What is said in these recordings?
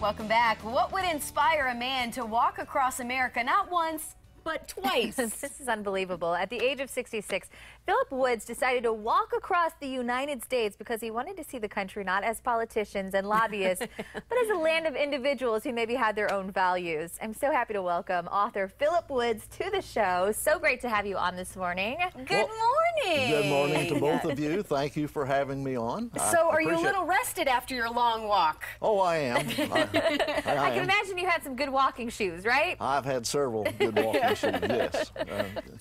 Welcome back. What would inspire a man to walk across America not once, but twice? This is unbelievable. At the age of 66, Phillip Woods decided to walk across the United States because he wanted to see the country not as politicians and lobbyists, but as a land of individuals who maybe had their own values. I'm so happy to welcome author Phillip Woods to the show. So great to have you on this morning. Good morning. Good morning to both of you. Thank you for having me on. So are you a little rested after your long walk? Oh, I am. I can imagine you had some good walking shoes, right? I've had several good walking shoes, yes.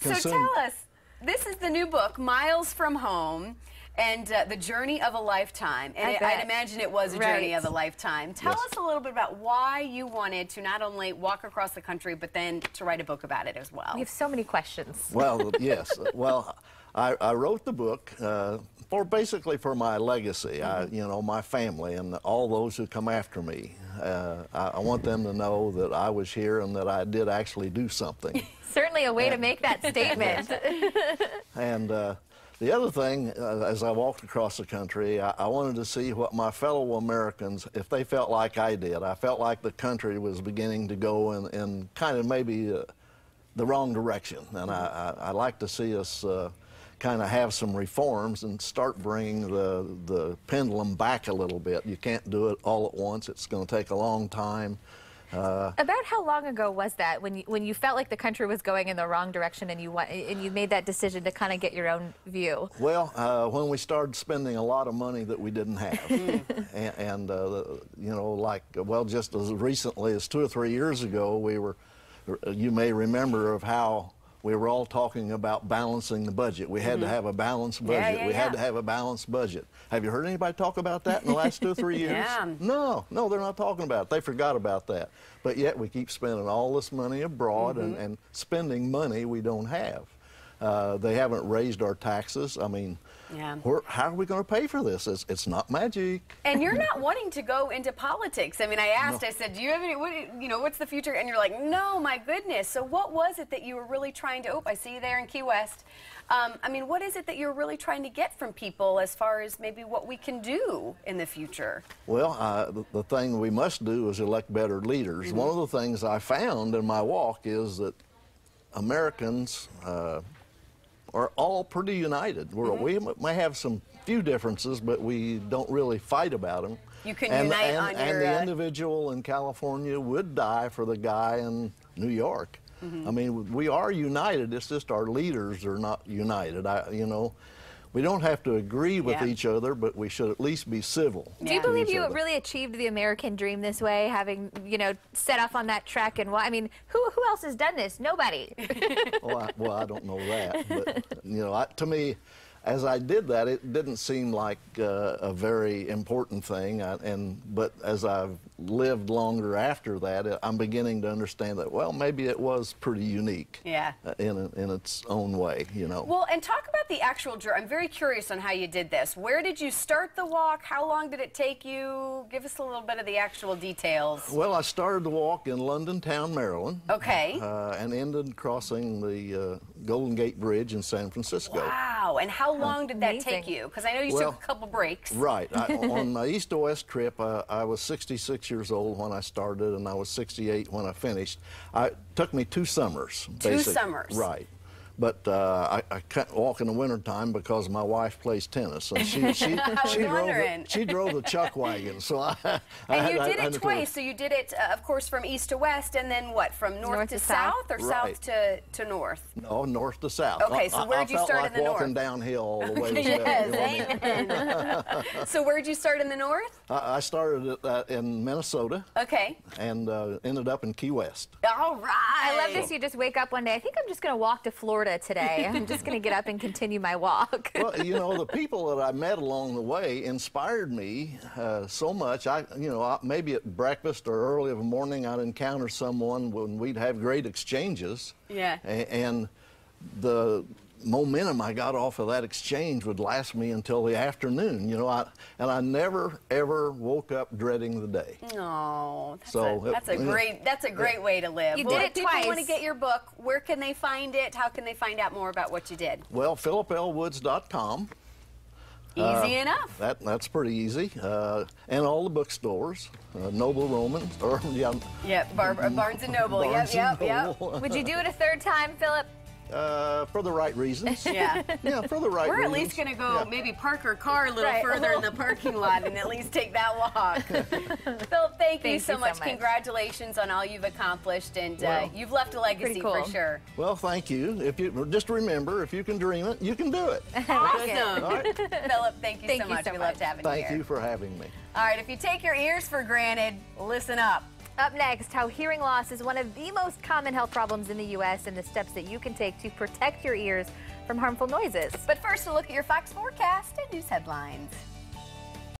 So tell us, this is the new book, Miles from Home, and The Journey of a Lifetime. And I'd imagine it was a journey of a lifetime. Tell us a little bit about why you wanted to not only walk across the country, but then to write a book about it as well. We have so many questions. Well, yes. Well, I wrote the book basically for my legacy, my family and all those who come after me. I want them to know that I was here and that I did actually do something. Certainly a way to make that statement. And the other thing, as I walked across the country, I wanted to see what my fellow Americans, if they felt like I did. I felt like the country was beginning to go in kind of maybe the wrong direction. And I like to see us kind of have some reforms and start bringing the pendulum back a little bit. You can't do it all at once. It's going to take a long time. About how long ago was that when you felt like the country was going in the wrong direction and you made that decision to kind of get your own view? Well, when we started spending a lot of money that we didn't have. Just as recently as 2 or 3 years ago, you may remember of how we were all talking about balancing the budget. We had to have a balanced budget. We had to have a balanced budget. Have you heard anybody talk about that in the last 2 or 3 years? No, they're not talking about it. They forgot about that. But yet we keep spending all this money abroad and spending money we don't have. They haven't raised our taxes. I mean, how are we going to pay for this? It's not magic. And you're not wanting to go into politics. I mean, I asked, I said, do you have any, what's the future? And you're like, no, my goodness. So what was it that you were really trying to, I see you there in Key West. I mean, what is it that you're really trying to get from people as far as maybe what we can do in the future? Well, the thing we must do is elect better leaders. One of the things I found in my walk is that Americans are all pretty united. We may have some few differences, but we don't really fight about them. You can unite on your... And the individual in California would die for the guy in New York. I mean, we are united. It's just our leaders are not united. We don't have to agree with each other, but we should at least be civil. Do you believe you really achieved the American dream this way, having, set off on that trek? And I mean, who else has done this? Nobody. Well, I don't know that, but to me, as I did that, it didn't seem like a very important thing. But as I've lived longer after that, I'm beginning to understand that, well, maybe it was pretty unique in its own way, Well, and talk about the actual journey. I'm very curious on how you did this. Where did you start the walk? How long did it take you? Give us a little bit of the actual details. Well, I started the walk in London Town, Maryland. Okay. And ended crossing the Golden Gate Bridge in San Francisco. Wow. And how long did that take you? Because I know you took a couple breaks. Right. On my east to west trip, I was 66 years old when I started, and I was 68 when I finished. It took me 2 summers. 2 summers. Right. But I can't walk in the wintertime because my wife plays tennis, and she drove the chuck wagon. So and you did it twice. So you did it, of course, from east to west, and then what? From north to south, or south to north? No, north to south. Okay, so where did you start in the north? Walking downhill all the way. So where did you start in the north? I started in Minnesota. Okay. And ended up in Key West. All right. I love this. You just wake up one day. I think I'm just going to walk to Florida today. I'm just going to get up and continue my walk. Well, the people that I met along the way inspired me so much. Maybe at breakfast or early of the morning, I'd encounter someone when we'd have great exchanges. Yeah. And the momentum I got off of that exchange would last me until the afternoon, and I never ever woke up dreading the day. Oh, that's a great way to live. You did it twice. If people want to get your book, where can they find it? How can they find out more about what you did? Well, PhillipLWoods.com. Easy enough. That's pretty easy. And all the bookstores, Noble Roman, or yeah. Yep, Barnes and Noble. Barnes and Yep. Noble. Would you do it a third time, Philip? For the right reasons. Yeah. Yeah, for the right reasons. We're at least going to go maybe park our car a little further in the parking lot and at least take that walk. Philip, thank you so much. Congratulations on all you've accomplished, and you've left a legacy for sure. Well, thank you. If you just remember, if you can dream it, you can do it. Awesome. All right. Philip, thank you so much. We loved having you here. Thank you for having me. All right, if you take your ears for granted, listen up. Up next, how hearing loss is one of the most common health problems in the U.S. and the steps that you can take to protect your ears from harmful noises. But first, a look at your Fox forecast and news headlines.